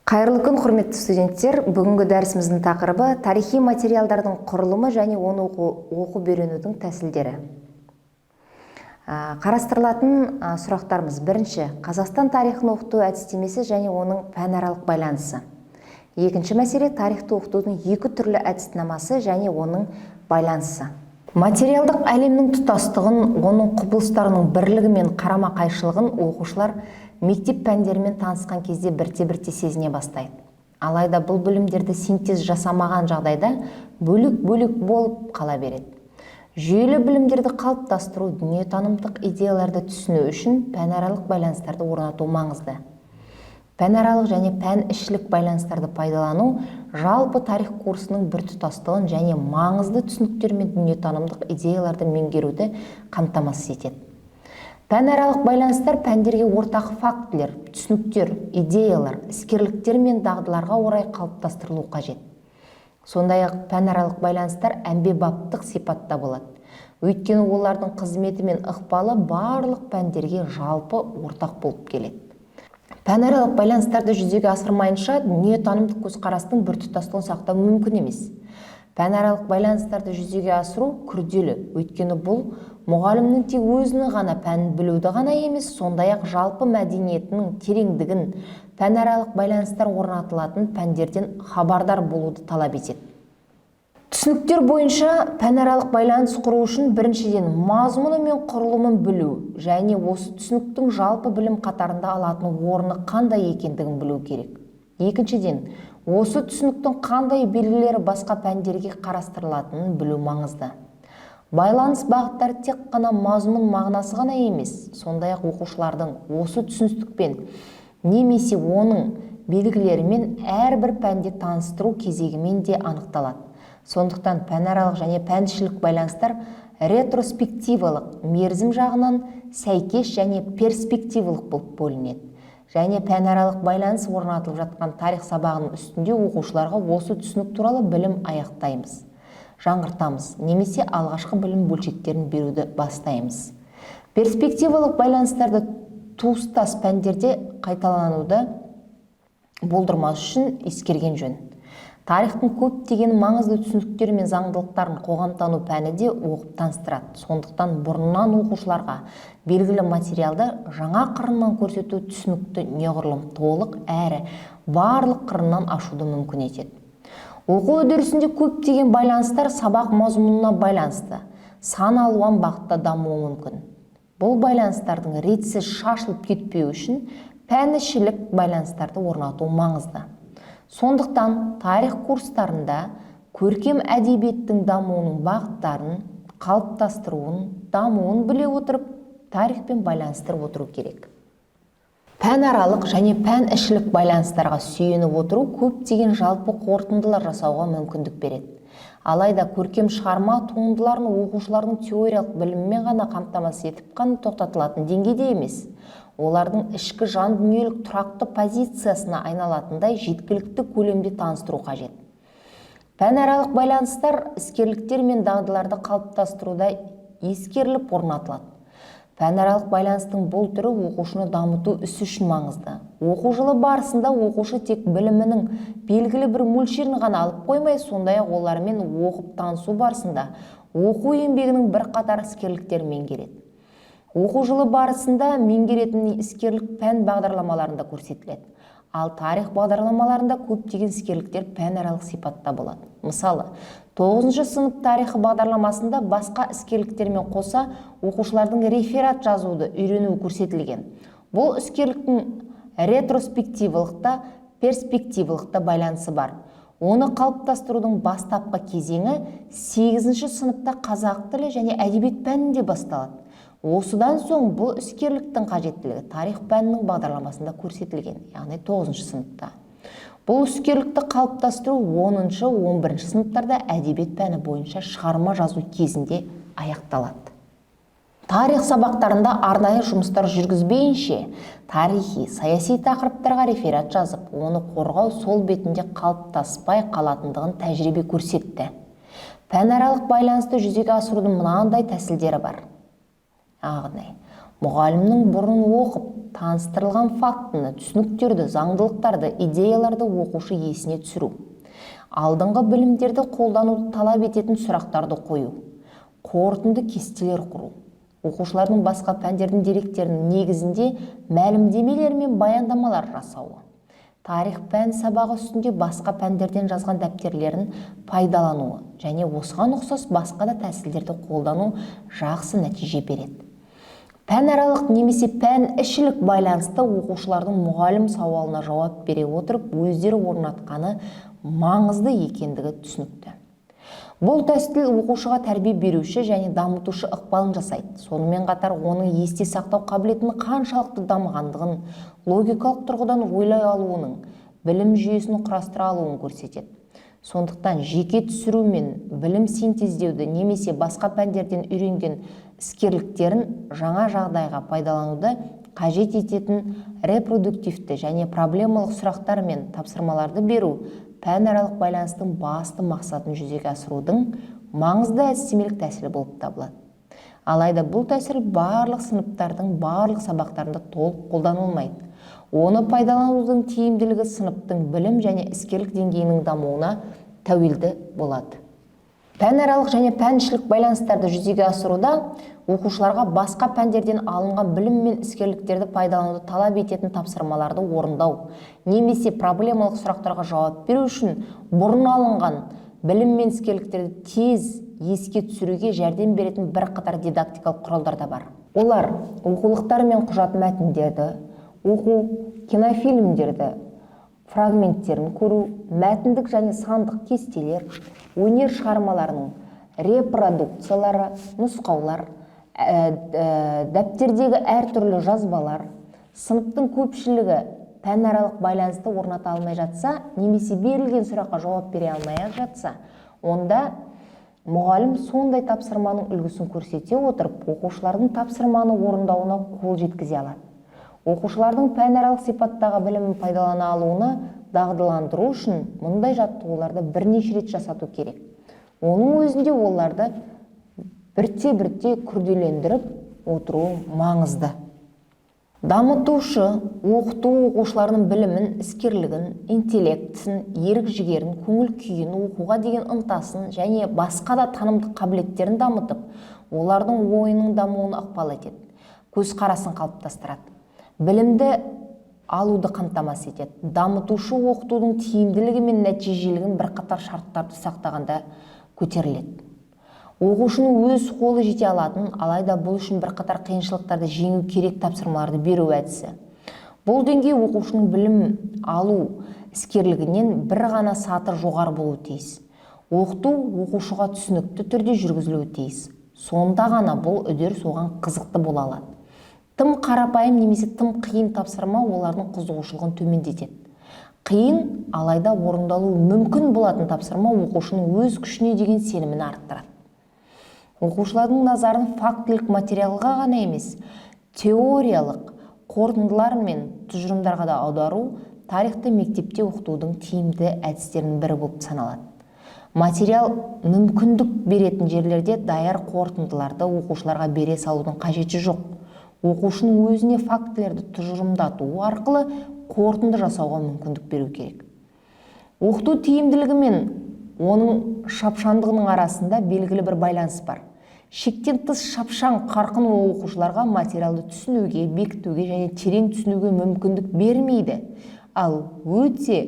Қайырлы күн, құрметті студенттер. Бүгінгі дәрісіміздің тақырыбы тарихи материалдардың құрылымы және оны оқу-үйренудің тәсілдері. Қарастырылатын сұрақтарымыз: бірінші, Қазақстан тарихын оқыту әдістемесі және оның пәнаралық байланысы. Екінші мәселе, тарихты оқытудың екі түрлі әдіснамасы және оның байланысы. Материалдық әлемнің тұтастығын, оның құбылыстарының бірлігі мен қарама-қайшылығын оқушылар мектеп пәндерімен танысқан кезде бірте-бірте сезіне бастайды. Алайда бұл білімдерді синтез жасамаған жағдайда бөлек-бөлек болып қала береді. Жүйелі білімдерді қалыптастыру, дүниетанымдық идеяларды түсіну үшін пәнаралық байланыстарды орнату маңызды. Пәнаралық және пән-ішілік байланыстарды пайдалану жалпы тарих курсының біртұтастығын және маңызды түсініктер мен дүниетанымдық идеяларды меңгеруді қамтамасыз етеді. Пәнаралық байланыстар пәндерге ортақ фактілер, түсініктер, идеялар, іскерліктер мен дағдыларға орай қалыптастырылу қажет. Сондай-ақ пәнаралық байланыстар әмбебаптық сипатта болады. Өйткені олардың қызметі мен ықпалы барлық пәндерге жалпы ортақ болып келеді. Пәнаралық байланыстарды жүзеге асырмайынша дүниетанымдық көзқарастың біртұтастығын сақтау мүмкін емес. Пәнаралық байланыстарды жүзеге асыру күрделі, өйткені бұл мұғалімнің тек өзінің ғана пәнін білуді ғана емес, сондай-ақ жалпы мәдениетінің тереңдігін, пәнаралық байланыстар орнатылатын пәндерден хабардар болуды талап етеді. Түсініктер бойынша пәнаралық байланыс құру үшін біріншіден мазмұны мен құрылымын білу және осы түсініктің жалпы білім қатарында алатын орны қандай екендігін білу керек. Екіншіден, осы түсініктің қандай белгілері басқа пәндерге қарастырылатынын білу маңызды. Байланыс бағыттары тек қана мазмұн мағынасы ғана емес, сондай-ақ оқушылардың осы түсіністікпен немесе оның белгілерімен әрбір пәнде таныстыру кезегімен де анықталады. Сондықтан пәнаралық және пәнішілік байланыстар ретроспективалық, мерзім жағынан сәйкес және перспективалық болып бөлінеді. Және пәнаралық байланыс орнатылып жатқан тарих сабағының үстінде оқушыларға осы түсінік туралы білім аяқтаймыз, жаңғыртамыз, немесе алғашқы білім бөлшектерін беруді бастаймыз. Перспективалық байланыстарды туыстас пәндерде қайталануды болдырмас үшін ескерген жөн. Тарихтың көптеген маңызды түсініктері мен заңдылықтарын қоғамтану пәні де оқып таныстырады. Сондықтан бұрыннан оқушыларға белгілі материалды жаңа қырынан көрсету түсінікті неғұрлым толық әрі барлық қырынан ашуды мүмкін етеді. Оқу үдерісінде көптеген байланыстар сабақ мазмұнына байланысты, сан алуан бағытта дамуы мүмкін. Бұл байланыстардың ретсіз шашылып кетпеу үшін пәнішілік байланыстарды орнату маңызды. Сондықтан тарих курстарында көркем әдебиеттің дамуының бағыттарын, қалыптастыруын, дамуын біле отырып, тарихпен байланыстырып отыру керек. Пәнаралық және пәнішілік байланыстарға сүйеніп отыру көптеген жалпы қорытындылар жасауға мүмкіндік береді. Алайда көркем шығарма туындыларын оқушылардың теориялық біліммен ғана қамтамасыз етіп қана тоқтатылатын деңгейде емес, олардың ішкі жан дүниелік тұрақты позициясына айналатындай жеткілікті көлемде таныстыру қажет. Пәнаралық байланыстар іскерліктер мен дағдыларды қалыптастыруда ескеріліп орнатылады. Пәнаралық байланыстың бұл түрі оқушыны дамыту ісі үшін маңызды. Оқу жылы барысында оқушы тек білімінің белгілі бір мөлшерін ғана алып қоймай, сондай-ақ олармен оқып танысу барысында оқу еңбегінің бірқатар іскерліктерін меңгереді. Оқу жылы барысында меңгеретін іскерлік пән бағдарламаларында көрсетіледі. Ал тарих бағдарламаларында көптеген іскерліктер пәнаралық сипатта болады. Мысалы, 9-шы сынып тарихы бағдарламасында басқа іскерліктермен қоса оқушылардың реферат жазуды үйренуі көрсетілген. Бұл іскерліктің ретроспективалықта, перспективалықта байланысы бар. Оны қалыптастырудың бастапқы кезеңі 8-ші сыныпта қазақ тілі және әдебиет пәнінде басталады. Осыдан соң бұл іскерліктің қажеттілігі тарих пәнінің бағдарламасында көрсетілген, яғни 9-шы сыныпта. Бұл іскерлікті қалыптастыру 10-шы, 11-ші сыныптарда әдебиет пәні бойынша шығарма жазу кезінде аяқталады. Тарих сабақтарында арнайы жұмыстар жүргізбейінше, тарихи, саяси тақырыптарға реферат жазып, оны қорғау сол бетінде қалыптаспай қалатындығын тәжірибе көрсетті. Пәнаралық байланысты жүзеге асырудың мынандай тәсілдері бар. Мұғалімнің бұрын оқып, таныстырылған фактіні, түсініктерді, заңдылықтарды, идеяларды оқушы есіне түсіру. Алдыңғы білімдерді қолдануды талап ететін сұрақтарды қою. Қорытынды кестелер құру. Оқушылардың басқа пәндердің деректерінің негізінде мәлімдемелер мен баяндамалар жасауы. Тарих пән сабағы үстінде басқа пәндерден жазған дәптерлерін пайдалануы және осыған ұқсас басқа да тәсілдерді қолдану жақсы нәтиже береді. Пәнаралық немесе пән ішілік байланысты оқушылардың мұғалім сауалына жауап бере отырып, өздері орнатқаны маңызды екендігі түсінікті. Бұл тәсіл оқушыға тәрбие беруші және дамытушы ықпалын жасайды. Сонымен қатар оның есте сақтау қабілетінің қаншалықты дамығандығын, логикалық тұрғыдан ойлай алуының, білім жүйесін құрастыра алуын көрсетеді. Сондықтан жеке түсіру мен білім синтездеуді немесе басқа пәндерден үйренген іскерліктерін жаңа жағдайға пайдалануды қажет ететін репродуктивті және проблемалық сұрақтар мен тапсырмаларды беру пәнаралық байланыстың басты мақсатын жүзеге асырудың маңызды әдістемелік тәсілі болып табылады. Алайда бұл тәсіл барлық сыныптардың барлық сабақтарында толық қолданылмайды. Оны пайдаланудың тиімділігі сыныптың білім және іскерлік деңгейінің дамуына тәуелді болады. Пәнаралық және пәнішілік байланыстарды жүзеге асыруда оқушыларға басқа пәндерден алынған білім мен іскерліктерді пайдалануды талап ететін тапсырмаларды орындау, немесе проблемалық сұрақтарға жауап беру үшін бұрын алынған білім мен іскерліктерді тез еске түсіруге жәрдем беретін бірқатар дидактикалық құралдар да бар. Олар оқулықтар мен құжат мәтіндерді оқу, кинофильмдерді фрагменттерін көру, мәтіндік және сандық кестелер, өнер шығармаларының репродукциялары, нұсқаулар, дәптердегі әртүрлі жазбалар. Сыныптың көпшілігі пәнаралық байланысты орната алмай жатса, немесе берілген сұраққа жауап бере алмай жатса, онда мұғалім сондай тапсырманың үлгісін көрсете отырып, оқушылардың тапсырманы орындауына қол жеткізе алады. Оқушылардың пәнаралық сипаттағы білімін пайдалана алуына дағдыландыру үшін мұндай жаттығуларды бірнеше рет жасату керек. Оның өзінде оларды бірте-бірте күрделендіріп отыру маңызды. Дамытушы оқыту оқушылардың білімін, іскерлігін, интеллектісін, ерік-жігерін, көңіл-күйін, оқуға деген ынтасын және басқа да танымдық қабілеттерін дамытып, олардың ойының дамуына ықпал етеді, көзқарасын қалыптастырады. Білімді алуды қамтамасыз етеді. Дамытушы оқытудың тиімділігі мен нәтижелігін бірқатар шарттарды сақтағанда көтеріледі. Оқушының өз қолы жете алатын, алайда бұл үшін бірқатар қиыншылықтарды жеңу керек тапсырмаларды беру әдісі. Бұл деңгей оқушының білім алу іскерлігінен бір ғана саты жоғары болуы тиіс. Оқыту оқушыға түсінікті түрде жүргізілуі тиіс. Сонда ғана бұл үдеріс оған қызықты бола алады. Тым қарапайым немесе тым қиын тапсырма олардың қызығушылығын төмендетеді. Қиын, алайда орындалуы мүмкін болатын тапсырма оқушының өз күшіне деген сенімін арттырады. Оқушылардың назарын фактілік материалға ғана емес, теориялық қорытындылар мен тұжырымдарға да аудару тарихты мектепте оқытудың тиімді әдістерінің бірі болып саналады. Материал мүмкіндік беретін жерлерде даяр қорытындыларды оқушыларға бере салудың қажеті жоқ. Оқушының өзіне фактілерді тұжырымдату арқылы қорытынды жасауға мүмкіндік беру керек. Оқыту тиімділігі мен оның шапшаңдығының арасында белгілі бір байланыс бар. Шектен тыс шапшаң қарқын оқушыларға материалды түсінуге, бекітуге және терең түсінуге мүмкіндік бермейді. Ал өте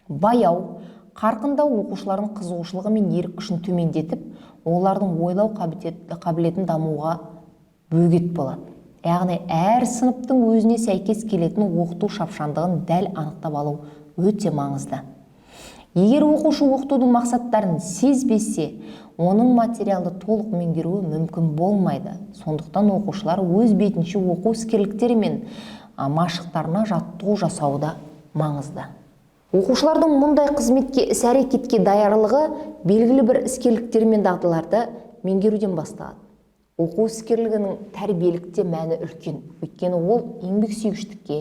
баяу, қарқындау оқушылардың қызығушылығы мен ерік күшін төмендетіп, олардың ойлау қабілетін дамуға бөгет болады. Яғни әр сыныптың өзіне сәйкес келетін оқыту шапшаңдығын дәл анықтап алу өте маңызды. Егер оқушы оқытудың мақсаттарын сезбесе, оның материалды толық меңгеруі мүмкін болмайды. Сондықтан оқушылар өз бетінше оқу іскерліктері мен машықтарына жаттығу жасауы да маңызды. Оқушылардың мұндай қызметке, іс-әрекетке даярлығы белгілі бір іскерліктер мен дағдыларды меңгеруден басталады. Оқу іскерлігінің тәрбиелікте мәні үлкен, өйткені ол еңбексүйгіштікке,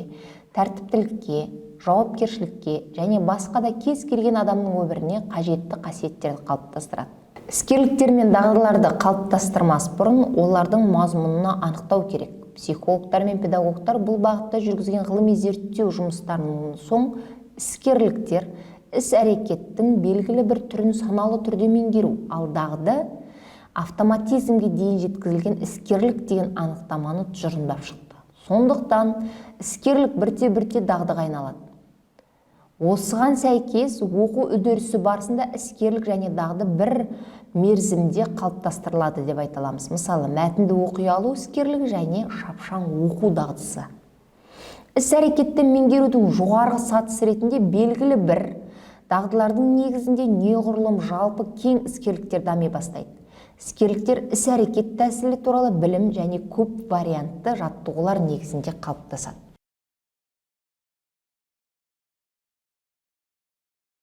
тәртіптілікке, жауапкершілікке және басқа да кез келген адамның өміріне қажетті қасиеттерді қалыптастырады. Іскерліктер мен дағдыларды қалыптастырмас бұрын олардың мазмұнына анықтау керек. Психологтар мен педагогтар бұл бағытта жүргізген ғылыми зерттеу жұмыстарынан соң іскерліктер іс-әрекеттің белгілі бір түрін саналы түрде меңгеру, ал дағды автоматизмге дейін жеткізілген іскерлік деген анықтаманы тұжырымдап шықты. Сондықтан іскерлік бірте-бірте дағдыға айналады. Осыған сәйкес оқу үдерісі барысында іскерлік және дағды бір мерзімде қалыптастырылады деп айта аламыз. Мысалы, мәтінді оқи алу іскерлігі және шапшаң оқу дағдысы. Іс-әрекеттен меңгерудің жоғарғы сатысы ретінде белгілі бір дағдылардың негізінде неғұрлым жалпы кең іскерліктер дами бастайды. Іскерліктер іс-әрекет тәсілі туралы білім және көп вариантты жаттығулар негізінде қалыптасады.